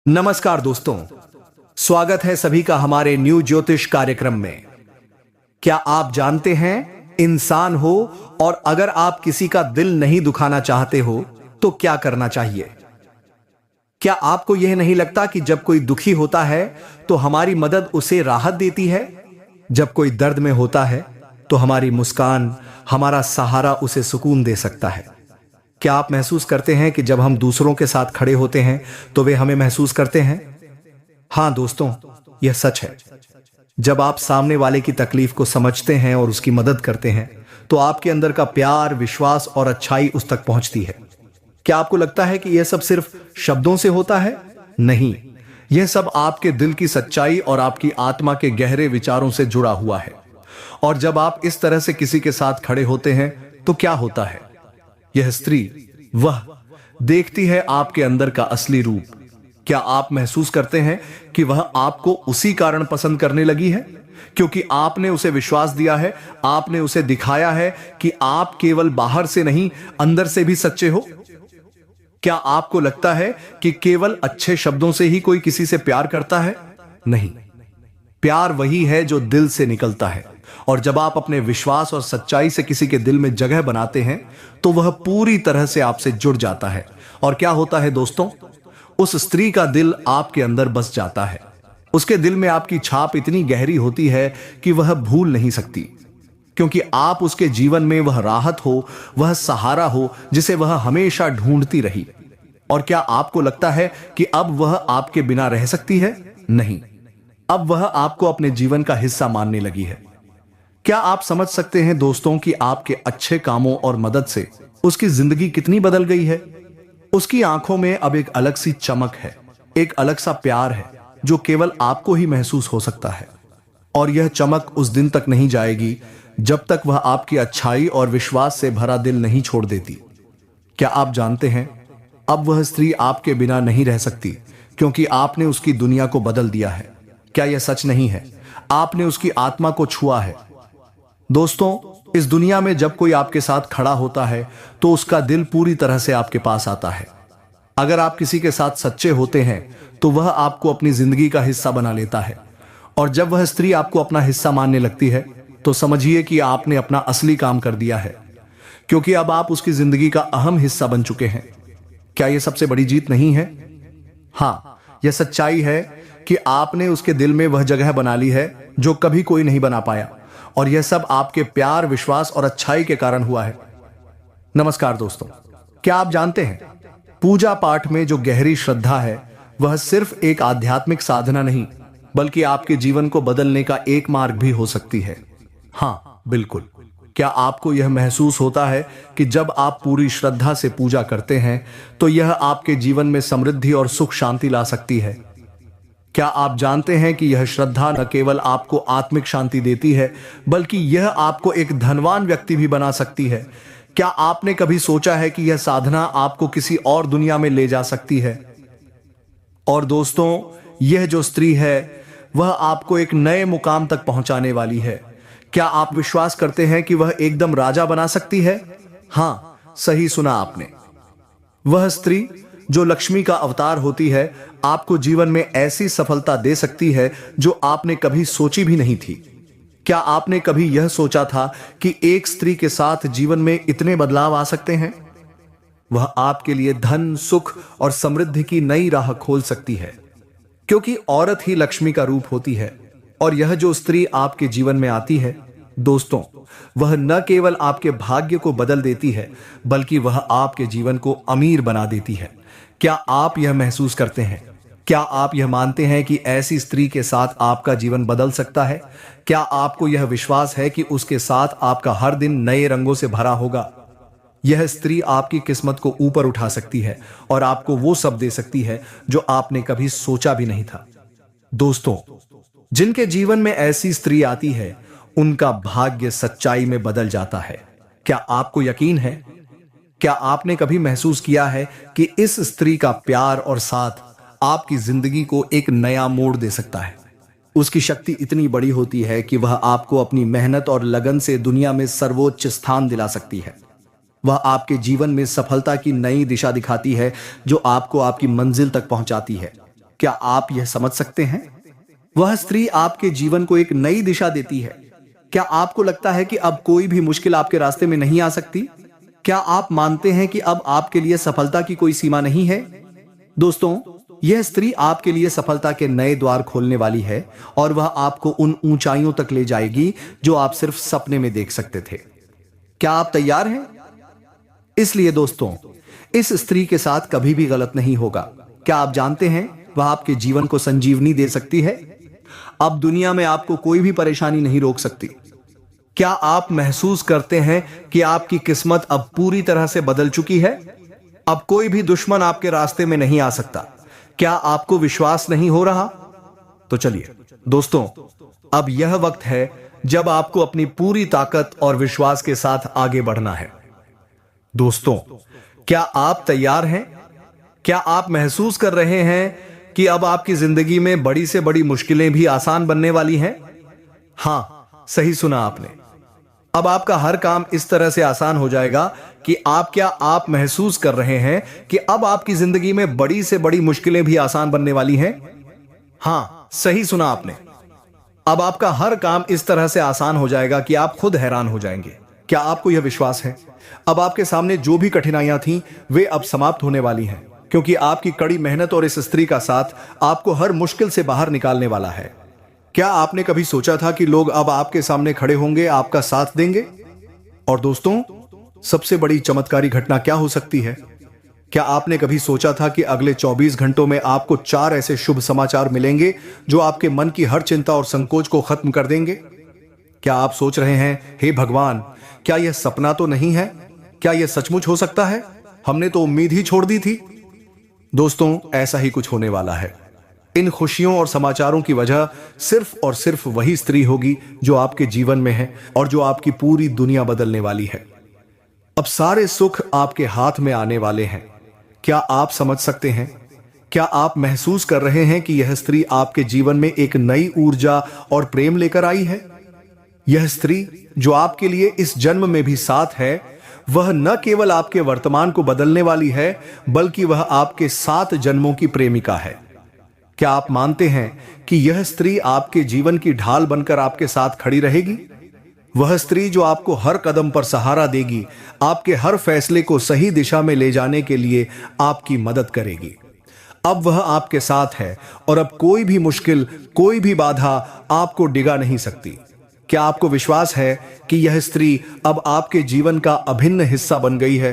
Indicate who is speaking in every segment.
Speaker 1: नमस्कार दोस्तों, स्वागत है सभी का हमारे न्यू ज्योतिष कार्यक्रम में। क्या आप जानते हैं, इंसान हो और अगर आप किसी का दिल नहीं दुखाना चाहते हो तो क्या करना चाहिए? क्या आपको यह नहीं लगता कि जब कोई दुखी होता है तो हमारी मदद उसे राहत देती है? जब कोई दर्द में होता है तो हमारी मुस्कान, हमारा सहारा उसे सुकून दे सकता है। क्या आप महसूस करते हैं कि जब हम दूसरों के साथ खड़े होते हैं तो वे हमें महसूस करते हैं? हाँ दोस्तों, यह सच है। जब आप सामने वाले की तकलीफ को समझते हैं और उसकी मदद करते हैं तो आपके अंदर का प्यार, विश्वास और अच्छाई उस तक पहुंचती है। क्या आपको लगता है कि यह सब सिर्फ शब्दों से होता है? नहीं, यह सब आपके दिल की सच्चाई और आपकी आत्मा के गहरे विचारों से जुड़ा हुआ है। और जब आप इस तरह से किसी के साथ खड़े होते हैं तो क्या होता है? यह स्त्री वह देखती है आपके अंदर का असली रूप। क्या आप महसूस करते हैं कि वह आपको उसी कारण पसंद करने लगी है क्योंकि आपने उसे विश्वास दिया है, आपने उसे दिखाया है कि आप केवल बाहर से नहीं, अंदर से भी सच्चे हो? क्या आपको लगता है कि केवल अच्छे शब्दों से ही कोई किसी से प्यार करता है? नहीं, प्यार वही है जो दिल से निकलता है। और जब आप अपने विश्वास और सच्चाई से किसी के दिल में जगह बनाते हैं तो वह पूरी तरह से आपसे जुड़ जाता है। और क्या होता है दोस्तों, उस स्त्री का दिल आपके अंदर बस जाता है। उसके दिल में आपकी छाप इतनी गहरी होती है कि वह भूल नहीं सकती, क्योंकि आप उसके जीवन में वह राहत हो, वह सहारा हो जिसे वह हमेशा ढूंढती रही। और क्या आपको लगता है कि अब वह आपके बिना रह सकती है? नहीं, अब वह आपको अपने जीवन का हिस्सा मानने लगी है। क्या आप समझ सकते हैं दोस्तों कि आपके अच्छे कामों और मदद से उसकी जिंदगी कितनी बदल गई है? उसकी आंखों में अब एक अलग सी चमक है, एक अलग सा प्यार है जो केवल आपको ही महसूस हो सकता है। और यह चमक उस दिन तक नहीं जाएगी जब तक वह आपकी अच्छाई और विश्वास से भरा दिल नहीं छोड़ देती। क्या आप जानते हैं, अब वह स्त्री आपके बिना नहीं रह सकती क्योंकि आपने उसकी दुनिया को बदल दिया है। क्या यह सच नहीं है? आपने उसकी आत्मा को छुआ है। दोस्तों, इस दुनिया में जब कोई आपके साथ खड़ा होता है तो उसका दिल पूरी तरह से आपके पास आता है। अगर आप किसी के साथ सच्चे होते हैं तो वह आपको अपनी जिंदगी का हिस्सा बना लेता है। और जब वह स्त्री आपको अपना हिस्सा मानने लगती है तो समझिए कि आपने अपना असली काम कर दिया है, क्योंकि अब आप उसकी जिंदगी का अहम हिस्सा बन चुके हैं। क्या यह सबसे बड़ी जीत नहीं है? हाँ, यह सच्चाई है कि आपने उसके दिल में वह जगह बना ली है जो कभी कोई नहीं बना पाया। और यह सब आपके प्यार, विश्वास और अच्छाई के कारण हुआ है। नमस्कार दोस्तों, क्या आप जानते हैं, पूजा पाठ में जो गहरी श्रद्धा है वह सिर्फ एक आध्यात्मिक साधना नहीं बल्कि आपके जीवन को बदलने का एक मार्ग भी हो सकती है। हाँ बिल्कुल, क्या आपको यह महसूस होता है कि जब आप पूरी श्रद्धा से पूजा करते हैं तो यह आपके जीवन में समृद्धि और सुख शांति ला सकती है? क्या आप जानते हैं कि यह श्रद्धा न केवल आपको आत्मिक शांति देती है बल्कि यह आपको एक धनवान व्यक्ति भी बना सकती है? क्या आपने कभी सोचा है कि यह साधना आपको किसी और दुनिया में ले जा सकती है? और दोस्तों, यह जो स्त्री है वह आपको एक नए मुकाम तक पहुंचाने वाली है। क्या आप विश्वास करते हैं कि वह एकदम राजा बना सकती है? हाँ, सही सुना आपने। वह स्त्री जो लक्ष्मी का अवतार होती है आपको जीवन में ऐसी सफलता दे सकती है जो आपने कभी सोची भी नहीं थी। क्या आपने कभी यह सोचा था कि एक स्त्री के साथ जीवन में इतने बदलाव आ सकते हैं? वह आपके लिए धन, सुख और समृद्धि की नई राह खोल सकती है, क्योंकि औरत ही लक्ष्मी का रूप होती है। और यह जो स्त्री आपके जीवन में आती है दोस्तों, वह न केवल आपके भाग्य को बदल देती है बल्कि वह आपके जीवन को अमीर बना देती है। क्या आप यह महसूस करते हैं? क्या आप यह मानते हैं कि ऐसी स्त्री के साथ आपका जीवन बदल सकता है? क्या आपको यह विश्वास है कि उसके साथ आपका हर दिन नए रंगों से भरा होगा? यह स्त्री आपकी किस्मत को ऊपर उठा सकती है और आपको वो सब दे सकती है जो आपने कभी सोचा भी नहीं था। दोस्तों, जिनके जीवन में ऐसी स्त्री आती है उनका भाग्य सच्चाई में बदल जाता है। क्या आपको यकीन है? क्या आपने कभी महसूस किया है कि इस स्त्री का प्यार और साथ आपकी जिंदगी को एक नया मोड़ दे सकता है? उसकी शक्ति इतनी बड़ी होती है कि वह आपको अपनी मेहनत और लगन से दुनिया में सर्वोच्च स्थान दिला सकती है। वह आपके जीवन में सफलता की नई दिशा दिखाती है जो आपको आपकी मंजिल तक पहुंचाती है। क्या आप यह समझ सकते हैं? वह स्त्री आपके जीवन को एक नई दिशा देती है। क्या आपको लगता है कि अब कोई भी मुश्किल आपके रास्ते में नहीं आ सकती? क्या आप मानते हैं कि अब आपके लिए सफलता की कोई सीमा नहीं है? दोस्तों, यह स्त्री आपके लिए सफलता के नए द्वार खोलने वाली है और वह आपको उन ऊंचाइयों तक ले जाएगी जो आप सिर्फ सपने में देख सकते थे। क्या आप तैयार हैं? इसलिए दोस्तों, इस स्त्री के साथ कभी भी गलत नहीं होगा। क्या आप जानते हैं वह आपके जीवन को संजीवनी दे सकती है? अब दुनिया में आपको कोई भी परेशानी नहीं रोक सकती। क्या आप महसूस करते हैं कि आपकी किस्मत अब पूरी तरह से बदल चुकी है? अब कोई भी दुश्मन आपके रास्ते में नहीं आ सकता। क्या आपको विश्वास नहीं हो रहा? तो चलिए दोस्तों, अब यह वक्त है जब आपको अपनी पूरी ताकत और विश्वास के साथ आगे बढ़ना है। दोस्तों, क्या आप तैयार हैं? क्या आप महसूस कर रहे हैं कि अब आपकी जिंदगी में बड़ी से बड़ी मुश्किलें भी आसान बनने वाली हैं? हां, सही सुना आपने। अब आपका हर काम इस तरह से आसान हो जाएगा कि आप महसूस कर रहे हैं कि अब आपकी जिंदगी में बड़ी से बड़ी मुश्किलें भी आसान बनने वाली हैं? हां, सही सुना आपने। अब आपका हर काम इस तरह से आसान हो जाएगा कि आप खुद हैरान हो जाएंगे। क्या आपको यह विश्वास है? अब आपके सामने जो भी कठिनाइयां थीं, वे अब समाप्त होने वाली हैं, क्योंकि आपकी कड़ी मेहनत और इस स्त्री का साथ आपको हर मुश्किल से बाहर निकालने वाला है। क्या आपने कभी सोचा था कि लोग अब आपके सामने खड़े होंगे, आपका साथ देंगे? और दोस्तों, सबसे बड़ी चमत्कारी घटना क्या हो सकती है? क्या आपने कभी सोचा था कि अगले 24 घंटों में आपको 4 ऐसे शुभ समाचार मिलेंगे जो आपके मन की हर चिंता और संकोच को खत्म कर देंगे? क्या आप सोच रहे हैं, हे भगवान, क्या यह सपना तो नहीं है? क्या यह सचमुच हो सकता है? हमने तो उम्मीद ही छोड़ दी थी। दोस्तों, ऐसा ही कुछ होने वाला है। इन खुशियों और समाचारों की वजह सिर्फ और सिर्फ वही स्त्री होगी जो आपके जीवन में है और जो आपकी पूरी दुनिया बदलने वाली है। अब सारे सुख आपके हाथ में आने वाले हैं। क्या आप समझ सकते हैं? क्या आप महसूस कर रहे हैं कि यह स्त्री आपके जीवन में एक नई ऊर्जा और प्रेम लेकर आई है? यह स्त्री जो आपके लिए इस जन्म में भी साथ है, वह न केवल आपके वर्तमान को बदलने वाली है, बल्कि वह आपके 7 जन्मों की प्रेमिका है। क्या आप मानते हैं कि यह स्त्री आपके जीवन की ढाल बनकर आपके साथ खड़ी रहेगी? वह स्त्री जो आपको हर कदम पर सहारा देगी, आपके हर फैसले को सही दिशा में ले जाने के लिए आपकी मदद करेगी। अब वह आपके साथ है और अब कोई भी मुश्किल, कोई भी बाधा आपको डिगा नहीं सकती। क्या आपको विश्वास है कि यह स्त्री अब आपके जीवन का अभिन्न हिस्सा बन गई है?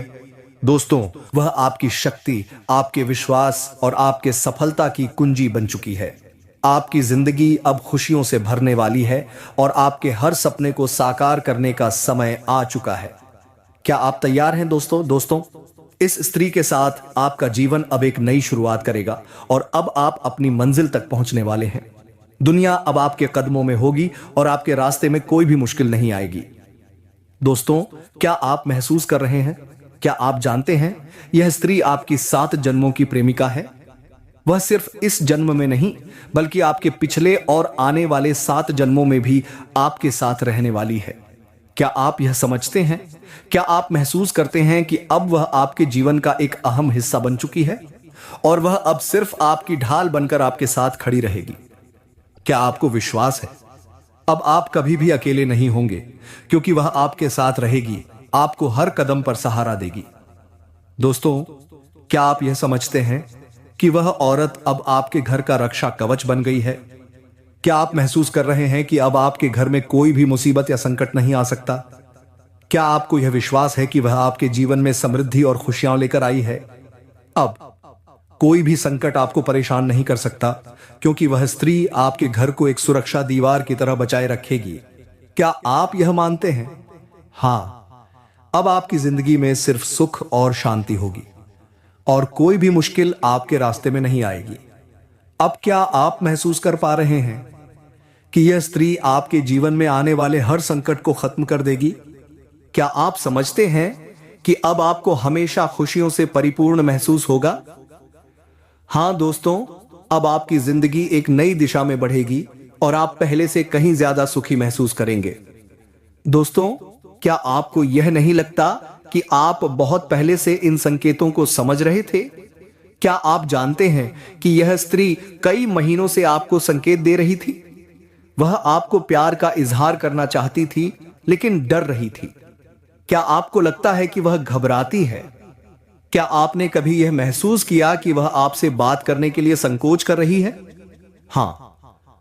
Speaker 1: दोस्तों, वह आपकी शक्ति, आपके विश्वास और आपके सफलता की कुंजी बन चुकी है। आपकी जिंदगी अब खुशियों से भरने वाली है और आपके हर सपने को साकार करने का समय आ चुका है। क्या आप तैयार हैं दोस्तों, इस स्त्री के साथ आपका जीवन अब एक नई शुरुआत करेगा और अब आप अपनी मंजिल तक पहुंचने वाले हैं। दुनिया अब आपके कदमों में होगी और आपके रास्ते में कोई भी मुश्किल नहीं आएगी। दोस्तों, क्या आप महसूस कर रहे हैं? क्या आप जानते हैं यह स्त्री आपकी 7 जन्मों की प्रेमिका है? वह सिर्फ इस जन्म में नहीं, बल्कि आपके पिछले और आने वाले 7 जन्मों में भी आपके साथ रहने वाली है। क्या आप यह समझते हैं? क्या आप महसूस करते हैं कि अब वह आपके जीवन का एक अहम हिस्सा बन चुकी है और वह अब सिर्फ आपकी ढाल बनकर आपके साथ खड़ी रहेगी? क्या आपको विश्वास है? अब आप कभी भी अकेले नहीं होंगे, क्योंकि वह आपके साथ रहेगी, आपको हर कदम पर सहारा देगी। दोस्तों, क्या आप यह समझते हैं कि वह औरत अब आपके घर का रक्षा कवच बन गई है? क्या आप महसूस कर रहे हैं कि अब आपके घर में कोई भी मुसीबत या संकट नहीं आ सकता? क्या आपको यह विश्वास है कि वह आपके जीवन में समृद्धि और खुशियां लेकर आई है? अब कोई भी संकट आपको परेशान नहीं कर सकता, क्योंकि वह स्त्री आपके घर को एक सुरक्षा दीवार की तरह बचाए रखेगी। क्या आप यह मानते हैं? हां, अब आपकी जिंदगी में सिर्फ सुख और शांति होगी और कोई भी मुश्किल आपके रास्ते में नहीं आएगी। अब क्या आप महसूस कर पा रहे हैं कि यह स्त्री आपके जीवन में आने वाले हर संकट को खत्म कर देगी? क्या आप समझते हैं कि अब आपको हमेशा खुशियों से परिपूर्ण महसूस होगा? हां दोस्तों, अब आपकी जिंदगी एक नई दिशा में बढ़ेगी और आप पहले से कहीं ज्यादा सुखी महसूस करेंगे। दोस्तों, क्या आपको यह नहीं लगता कि आप बहुत पहले से इन संकेतों को समझ रहे थे? क्या आप जानते हैं कि यह स्त्री कई महीनों से आपको संकेत दे रही थी? वह आपको प्यार का इजहार करना चाहती थी, लेकिन डर रही थी। क्या आपको लगता है कि वह घबराती है? क्या आपने कभी यह महसूस किया कि वह आपसे बात करने के लिए संकोच कर रही है? हाँ,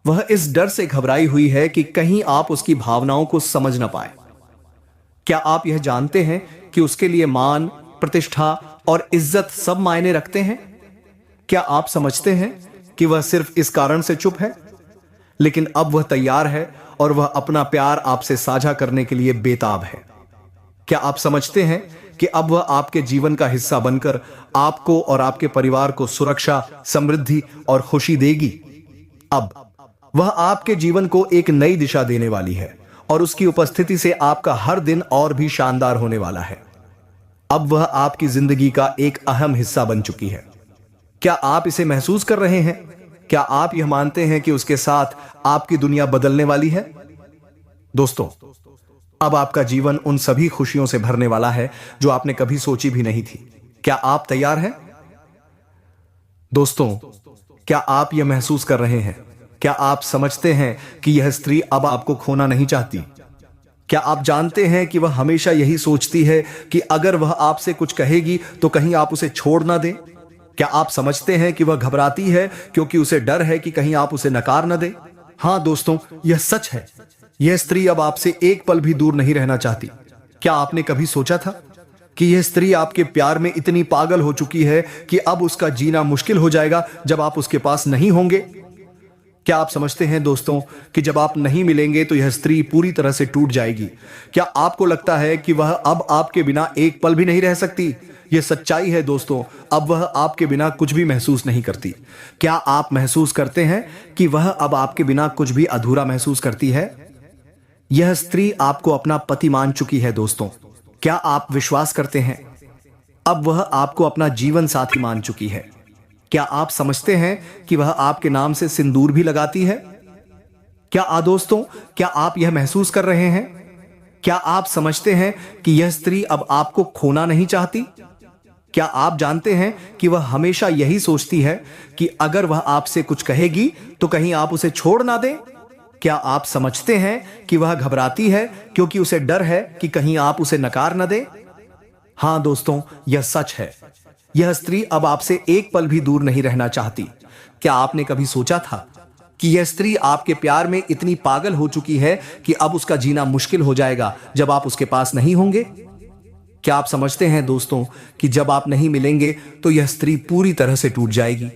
Speaker 1: वह इस डर से घबराई हुई है कि कहीं आप उसकी भावनाओं को समझ ना पाए। क्या आप यह जानते हैं कि उसके लिए मान, प्रतिष्ठा और इज्जत सब मायने रखते हैं? क्या आप समझते हैं कि वह सिर्फ इस कारण से चुप है? लेकिन अब वह तैयार है और वह अपना प्यार आपसे साझा करने के लिए बेताब है। क्या आप समझते हैं कि अब वह आपके जीवन का हिस्सा बनकर आपको और आपके परिवार को सुरक्षा, समृद्धि और खुशी देगी? अब वह आपके जीवन को एक नई दिशा देने वाली है और उसकी उपस्थिति से आपका हर दिन और भी शानदार होने वाला है। अब वह आपकी जिंदगी का एक अहम हिस्सा बन चुकी है। क्या आप इसे महसूस कर रहे हैं? क्या आप यह मानते हैं कि उसके साथ आपकी दुनिया बदलने वाली है? दोस्तों, अब आपका जीवन उन सभी खुशियों से भरने वाला है जो आपने कभी सोची भी नहीं थी। क्या आप तैयार हैं? दोस्तों, क्या आप यह महसूस कर रहे हैं? क्या आप समझते हैं कि यह स्त्री अब आपको खोना नहीं चाहती? क्या आप जानते हैं कि वह हमेशा यही सोचती है कि अगर वह आपसे कुछ कहेगी तो कहीं आप उसे छोड़ ना दें? क्या आप समझते हैं कि वह घबराती है क्योंकि उसे डर है कि कहीं आप उसे नकार न दें? हाँ दोस्तों, यह सच है। यह स्त्री अब आपसे एक पल भी दूर नहीं रहना चाहती। क्या आपने कभी सोचा था कि यह स्त्री आपके प्यार में इतनी पागल हो चुकी है कि अब उसका जीना मुश्किल हो जाएगा जब आप उसके पास नहीं होंगे? क्या आप समझते हैं दोस्तों कि जब आप नहीं मिलेंगे तो यह स्त्री पूरी तरह से टूट जाएगी? क्या आपको लगता है कि वह अब आपके बिना एक पल भी नहीं रह सकती? यह सच्चाई है दोस्तों, अब वह आपके बिना कुछ भी महसूस नहीं करती। क्या आप महसूस करते हैं कि वह अब आपके बिना कुछ भी अधूरा महसूस करती है? यह स्त्री आपको अपना पति मान चुकी है दोस्तों। क्या आप विश्वास करते हैं? अब वह आपको अपना जीवन साथी मान चुकी है। क्या आप समझते हैं कि वह आपके नाम से सिंदूर भी लगाती है? क्या दोस्तों, क्या आप यह महसूस कर रहे हैं? क्या आप समझते हैं कि यह स्त्री अब आपको खोना नहीं चाहती? क्या आप जानते हैं कि वह हमेशा यही सोचती है कि अगर वह आपसे कुछ कहेगी तो कहीं आप उसे छोड़ ना दें? क्या आप समझते हैं कि वह घबराती है क्योंकि उसे डर है कि कहीं आप उसे नकार न दें? हाँ दोस्तों, यह सच है। यह स्त्री अब आपसे एक पल भी दूर नहीं रहना चाहती। क्या आपने कभी सोचा था कि यह स्त्री आपके प्यार में इतनी पागल हो चुकी है कि अब उसका जीना मुश्किल हो जाएगा जब आप उसके पास नहीं होंगे? क्या आप समझते हैं दोस्तों कि जब आप नहीं मिलेंगे तो यह स्त्री पूरी तरह से टूट जाएगी?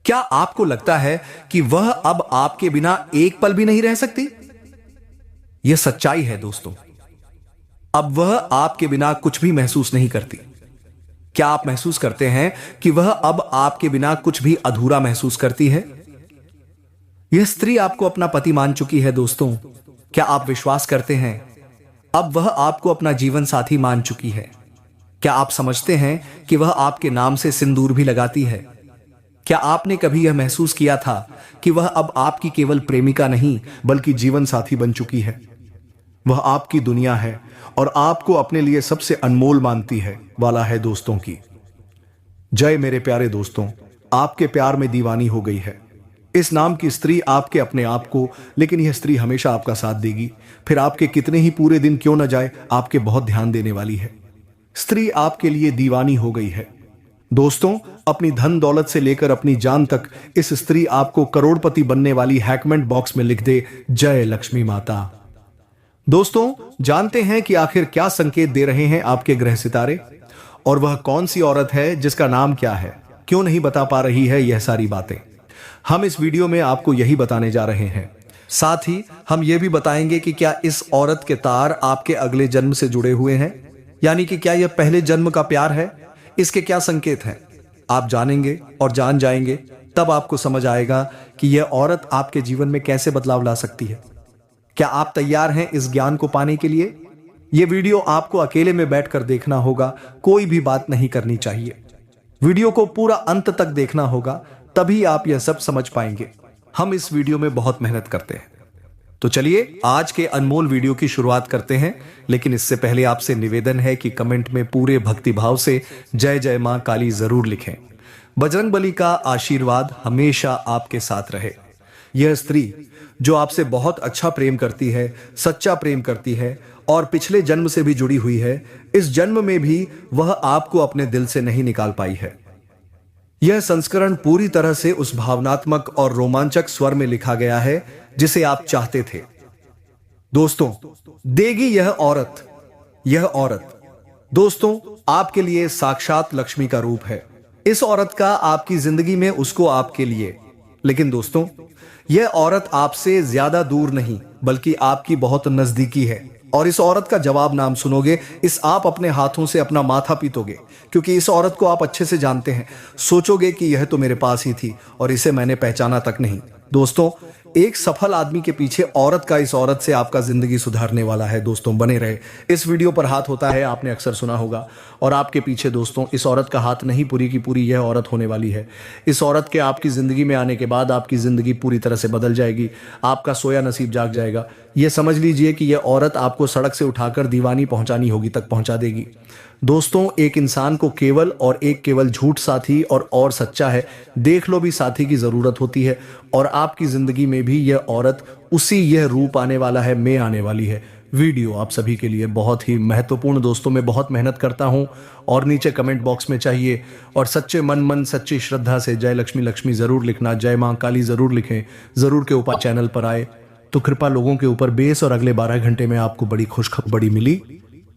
Speaker 1: क्या आपको लगता है कि वह अब आपके बिना एक पल भी नहीं रह सकती? यह सच्चाई है दोस्तों, अब वह आपके बिना कुछ भी महसूस नहीं करती। क्या आप महसूस करते हैं कि वह अब आपके बिना कुछ भी अधूरा महसूस करती है? यह स्त्री आपको अपना पति मान चुकी है दोस्तों। क्या आप विश्वास करते हैं अब वह आपको अपना जीवन साथी मान चुकी है? क्या आप समझते हैं कि वह आपके नाम से सिंदूर भी लगाती है? क्या आपने कभी यह महसूस किया था कि वह अब आपकी केवल प्रेमिका नहीं बल्कि जीवन साथी बन चुकी है? वह आपकी दुनिया है और आपको अपने लिए सबसे अनमोल मानती है वाला है दोस्तों की। जय मेरे प्यारे दोस्तों, आपके प्यार में दीवानी हो गई है। इस नाम की स्त्री आपके अपने आप को, लेकिन यह स्त्री हमेशा आपका साथ देगी। फिर आपके कितने ही पूरे दिन क्यों न जाए, आपके बहुत ध्यान देने वाली है। स्त्री आपके लिए दीवानी हो गई है दोस्तों। अपनी धन दौलत से लेकर अपनी जान तक इस स्त्री आपको करोड़पति बनने वाली है। कमेंट बॉक्स में लिख दे, जय लक्ष्मी माता। दोस्तों, जानते हैं कि आखिर क्या संकेत दे रहे हैं आपके ग्रह सितारे, और वह कौन सी औरत है जिसका नाम क्या है? क्यों नहीं बता पा रही है यह सारी बातें? हम इस वीडियो में आपको यही बताने जा रहे हैं। साथ ही हम यह भी बताएंगे कि क्या इस औरत के तार आपके अगले जन्म से जुड़े हुए हैं, यानी कि क्या यह पहले जन्म का प्यार है? इसके क्या संकेत हैं आप जानेंगे और जान जाएंगे, तब आपको समझ आएगा कि यह औरत आपके जीवन में कैसे बदलाव ला सकती है। क्या आप तैयार हैं इस ज्ञान को पाने के लिए? यह वीडियो आपको अकेले में बैठकर देखना होगा, कोई भी बात नहीं करनी चाहिए। वीडियो को पूरा अंत तक देखना होगा, तभी आप यह सब समझ पाएंगे। हम इस वीडियो में बहुत मेहनत करते हैं। तो चलिए आज के अनमोल वीडियो की शुरुआत करते हैं, लेकिन इससे पहले आपसे निवेदन है कि कमेंट में पूरे भक्तिभाव से जय जय मां काली जरूर लिखें। बजरंगबली का आशीर्वाद हमेशा आपके साथ रहे। यह स्त्री जो आपसे बहुत अच्छा प्रेम करती है, सच्चा प्रेम करती है और पिछले जन्म से भी जुड़ी हुई है, इस जन्म में भी वह आपको अपने दिल से नहीं निकाल पाई है। यह संस्करण पूरी तरह से उस भावनात्मक और रोमांचक स्वर में लिखा गया है जिसे आप चाहते थे। दोस्तों, देगी यह औरत दोस्तों आपके लिए साक्षात लक्ष्मी का रूप है। इस औरत का आपकी जिंदगी में उसको आपके लिए, लेकिन दोस्तों यह औरत आपसे ज्यादा दूर नहीं बल्कि आपकी बहुत नजदीकी है। और इस औरत का जवाब नाम सुनोगे, इस आप अपने हाथों से अपना माथा पीतोगे, क्योंकि इस औरत को आप अच्छे से जानते हैं। सोचोगे कि यह तो मेरे पास ही थी और इसे मैंने पहचाना तक नहीं। दोस्तों, एक सफल आदमी के पीछे औरत का इस औरत से आपका जिंदगी सुधारने वाला है। दोस्तों बने रहे। इस वीडियो पर हाथ होता है, आपने अक्सर सुना होगा, और आपके पीछे दोस्तों इस औरत का हाथ नहीं, पूरी की पूरी यह औरत होने वाली है। इस औरत के आपकी जिंदगी में आने के बाद आपकी जिंदगी पूरी तरह से बदल जाएगी। आपका सोया नसीब जाग जाएगा। यह समझ लीजिए कि यह औरत आपको सड़क से उठाकर दीवानी पहुंचानी होगी तक पहुंचा देगी। दोस्तों, एक इंसान को केवल झूठ साथी और सच्चा है देख लो भी साथी की जरूरत होती है। और आपकी जिंदगी में भी यह औरत उसी यह रूप आने वाला है, में आने वाली है। वीडियो आप सभी के लिए बहुत ही महत्वपूर्ण। दोस्तों, मैं बहुत मेहनत करता हूं और नीचे कमेंट बॉक्स में चाहिए और सच्चे मन सच्ची श्रद्धा से जय लक्ष्मी लक्ष्मी जरूर लिखना, जय मां काली जरूर लिखें। जरूर के ऊपर चैनल पर आए तो कृपा लोगों के ऊपर बेस, और अगले 12 घंटे में आपको बड़ी खुशखबरी मिली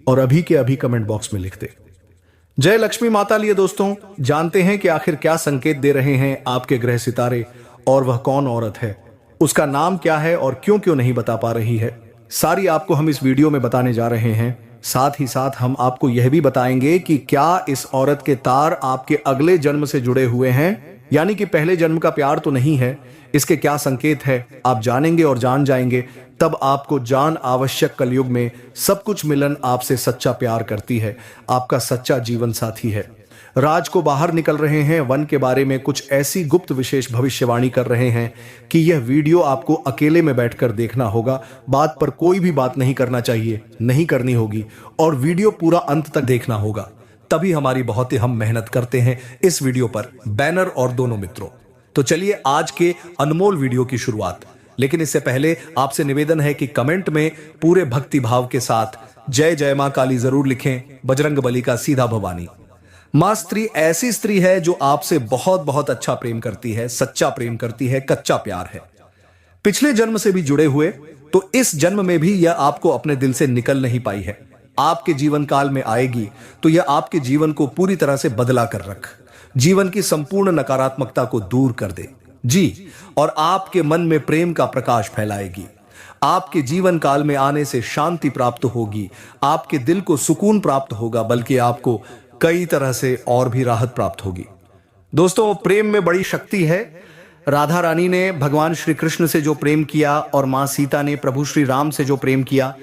Speaker 1: और अभी के अभी कमेंट बॉक्स में लिख दे जय लक्ष्मी माता। लिए दोस्तों, जानते हैं कि आखिर क्या संकेत दे रहे हैं आपके ग्रह सितारे, और वह कौन औरत है, उसका नाम क्या है और क्यों क्यों नहीं बता पा रही है, सारी आपको हम इस वीडियो में बताने जा रहे हैं। साथ ही साथ हम आपको यह भी बताएंगे कि क्या इस औरत के तार आपके अगले जन्म से जुड़े हुए हैं, यानी कि पहले जन्म का प्यार तो नहीं है। इसके क्या संकेत है आप जानेंगे और जान जाएंगे, तब आपको जान आवश्यक कलयुग में सब कुछ मिलन आपसे सच्चा प्यार करती है, आपका सच्चा जीवन साथी है। राज को बाहर निकल रहे हैं, वन के बारे में कुछ ऐसी गुप्त विशेष भविष्यवाणी कर रहे हैं कि यह वीडियो आपको अकेले में बैठकर देखना होगा। बात पर कोई भी बात नहीं करना चाहिए, नहीं करनी होगी, और वीडियो पूरा अंत तक देखना होगा। तभी हमारी बहुत ही हम मेहनत करते हैं इस वीडियो पर, बैनर और दोनों मित्रों। तो चलिए आज के अनमोल वीडियो की शुरुआत। लेकिन इससे पहले आपसे निवेदन है कि कमेंट में पूरे भक्ति भाव के साथ जय जय मां काली जरूर लिखें। बजरंगबली का सीधा भवानी। मां स्त्री ऐसी स्त्री है जो आपसे बहुत बहुत अच्छा प्रेम करती है, सच्चा प्रेम करती है, कच्चा प्यार है। पिछले जन्म से भी जुड़े हुए, तो इस जन्म में भी यह आपको अपने दिल से निकल नहीं पाई है। आपके जीवन काल में आएगी तो यह आपके जीवन को पूरी तरह से बदला कर रख, जीवन की संपूर्ण नकारात्मकता को दूर कर दे जी, और आपके मन में प्रेम का प्रकाश फैलाएगी। आपके जीवन काल में आने से शांति प्राप्त होगी, आपके दिल को सुकून प्राप्त होगा, बल्कि आपको कई तरह से और भी राहत प्राप्त होगी। दोस्तों, प्रेम में बड़ी शक्ति है। राधा रानी ने भगवान श्री कृष्ण से जो प्रेम किया और मां सीता ने प्रभु श्री राम से जो प्रेम किया,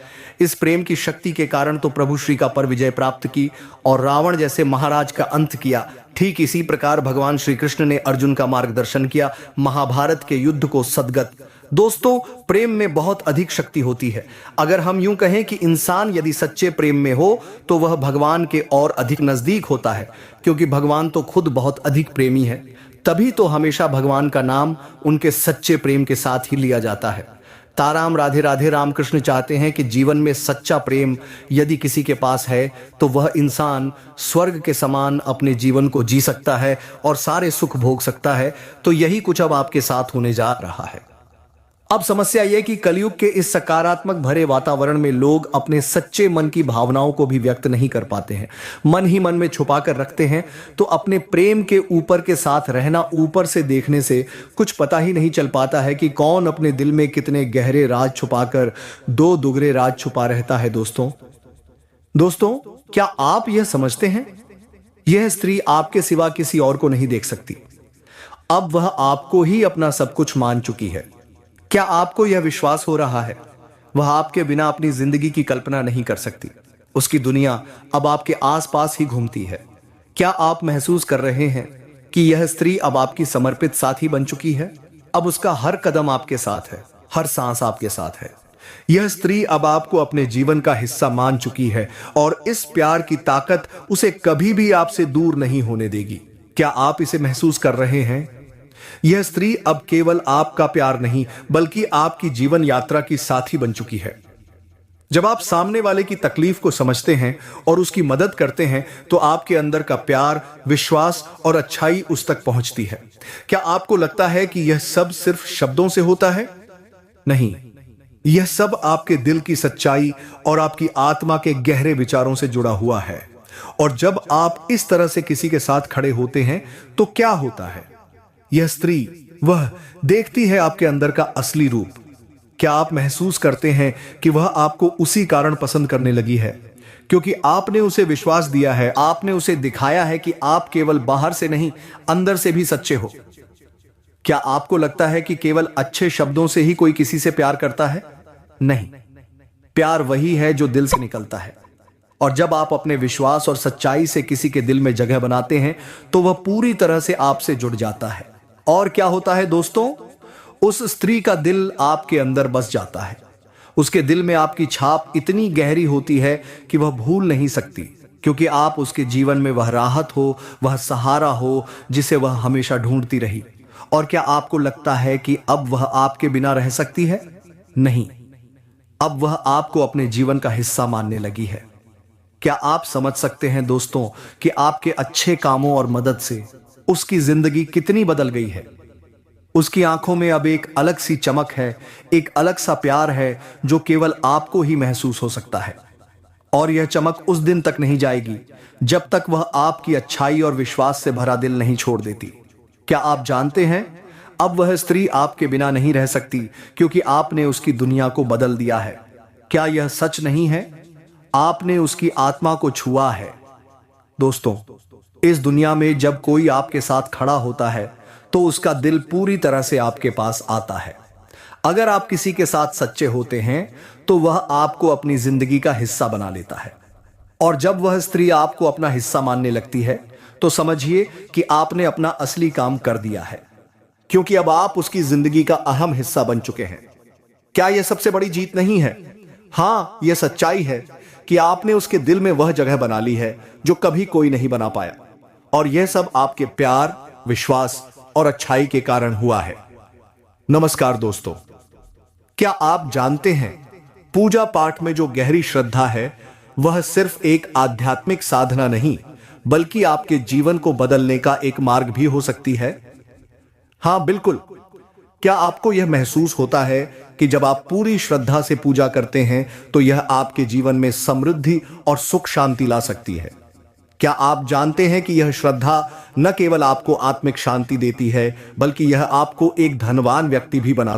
Speaker 1: इस प्रेम की शक्ति के कारण तो प्रभु श्री का पर विजय प्राप्त की और रावण जैसे महाराज का अंत किया। ठीक इसी प्रकार भगवान श्री कृष्ण ने अर्जुन का मार्गदर्शन किया, महाभारत के युद्ध को सदगत। दोस्तों, प्रेम में बहुत अधिक शक्ति होती है। अगर हम यूं कहें कि इंसान यदि सच्चे प्रेम में हो तो वह भगवान के और अधिक नजदीक होता है, क्योंकि भगवान तो खुद बहुत अधिक प्रेमी है। तभी तो हमेशा भगवान का नाम उनके सच्चे प्रेम के साथ ही लिया जाता है। ताराम राधे राधे रामकृष्ण चाहते हैं कि जीवन में सच्चा प्रेम यदि किसी के पास है तो वह इंसान स्वर्ग के समान अपने जीवन को जी सकता है और सारे सुख भोग सकता है। तो यही कुछ अब आपके साथ होने जा रहा है। अब समस्या यह कि कलयुग के इस सकारात्मक भरे वातावरण में लोग अपने सच्चे मन की भावनाओं को भी व्यक्त नहीं कर पाते हैं, मन ही मन में छुपा कर रखते हैं। तो अपने प्रेम के ऊपर के साथ रहना, ऊपर से देखने से कुछ पता ही नहीं चल पाता है कि कौन अपने दिल में कितने गहरे राज छुपाकर दो दुगरे राज छुपा रहता है। दोस्तों, क्या आप यह समझते हैं, यह स्त्री आपके सिवा किसी और को नहीं देख सकती। अब वह आपको ही अपना सब कुछ मान चुकी है। क्या आपको यह विश्वास हो रहा है वह आपके बिना अपनी जिंदगी की कल्पना नहीं कर सकती? उसकी दुनिया अब आपके आसपास ही घूमती है। क्या आप महसूस कर रहे हैं कि यह स्त्री अब आपकी समर्पित साथी बन चुकी है? अब उसका हर कदम आपके साथ है। हर सांस आपके साथ है। यह स्त्री अब आपको अपने जीवन का हिस्सा मान चुकी है और इस प्यार की ताकत उसे कभी भी आपसे दूर नहीं होने देगी। क्या आप इसे महसूस कर रहे हैं? यह स्त्री अब केवल आपका प्यार नहीं बल्कि आपकी जीवन यात्रा की साथी बन चुकी है। जब आप सामने वाले की तकलीफ को समझते हैं और उसकी मदद करते हैं तो आपके अंदर का प्यार, विश्वास और अच्छाई उस तक पहुंचती है। क्या आपको लगता है कि यह सब सिर्फ शब्दों से होता है? नहीं, यह सब आपके दिल की सच्चाई और आपकी आत्मा के गहरे विचारों से जुड़ा हुआ है। और जब आप इस तरह से किसी के साथ खड़े होते हैं तो क्या होता है? यह स्त्री वह देखती है आपके अंदर का असली रूप। क्या आप महसूस करते हैं कि वह आपको उसी कारण पसंद करने लगी है क्योंकि आपने उसे विश्वास दिया है, आपने उसे दिखाया है कि आप केवल बाहर से नहीं अंदर से भी सच्चे हो। क्या आपको लगता है कि केवल अच्छे शब्दों से ही कोई किसी से प्यार करता है? नहीं, प्यार वही है जो दिल से निकलता है। और जब आप अपने विश्वास और सच्चाई से किसी के दिल में जगह बनाते हैं तो वह पूरी तरह से आपसे जुड़ जाता है। और क्या होता है दोस्तों? उस स्त्री का दिल आपके अंदर बस जाता है। उसके दिल में आपकी छाप इतनी गहरी होती है कि वह भूल नहीं सकती, क्योंकि आप उसके जीवन में वह राहत हो, वह सहारा हो जिसे वह हमेशा ढूंढती रही। और क्या आपको लगता है कि अब वह आपके बिना रह सकती है? नहीं, अब वह आपको अपने जीवन का हिस्सा मानने लगी है। क्या आप समझ सकते हैं दोस्तों कि आपके अच्छे कामों और मदद से उसकी जिंदगी कितनी बदल गई है? उसकी आंखों में अब एक अलग सी चमक है, एक अलग सा प्यार है जो केवल आपको ही महसूस हो सकता है। और यह चमक उस दिन तक नहीं जाएगी जब तक वह आपकी अच्छाई और विश्वास से भरा दिल नहीं छोड़ देती। क्या आप जानते हैं, अब वह स्त्री आपके बिना नहीं रह सकती क्योंकि आपने उसकी दुनिया को बदल दिया है। क्या यह सच नहीं है? आपने उसकी आत्मा को छुआ है। दोस्तों, इस दुनिया में जब कोई आपके साथ खड़ा होता है तो उसका दिल पूरी तरह से आपके पास आता है। अगर आप किसी के साथ सच्चे होते हैं तो वह आपको अपनी जिंदगी का हिस्सा बना लेता है। और जब वह स्त्री आपको अपना हिस्सा मानने लगती है तो समझिए कि आपने अपना असली काम कर दिया है, क्योंकि अब आप उसकी जिंदगी का अहम हिस्सा बन चुके हैं। क्या यह सबसे बड़ी जीत नहीं है? हाँ, यह सच्चाई है कि आपने उसके दिल में वह जगह बना ली है जो कभी कोई नहीं बना पाया। और यह सब आपके प्यार, विश्वास और अच्छाई के कारण हुआ है। नमस्कार दोस्तों, क्या आप जानते हैं पूजा पाठ में जो गहरी श्रद्धा है वह सिर्फ एक आध्यात्मिक साधना नहीं बल्कि आपके जीवन को बदलने का एक मार्ग भी हो सकती है? हां, बिल्कुल। क्या आपको यह महसूस होता है कि जब आप पूरी श्रद्धा से पूजा करते हैं तो यह आपके जीवन में समृद्धि और सुख शांति ला सकती है? क्या आप जानते हैं कि यह श्रद्धा न केवल आपको आत्मिक शांति देती है बल्कि यह आपको एक धनवान व्यक्ति भी बना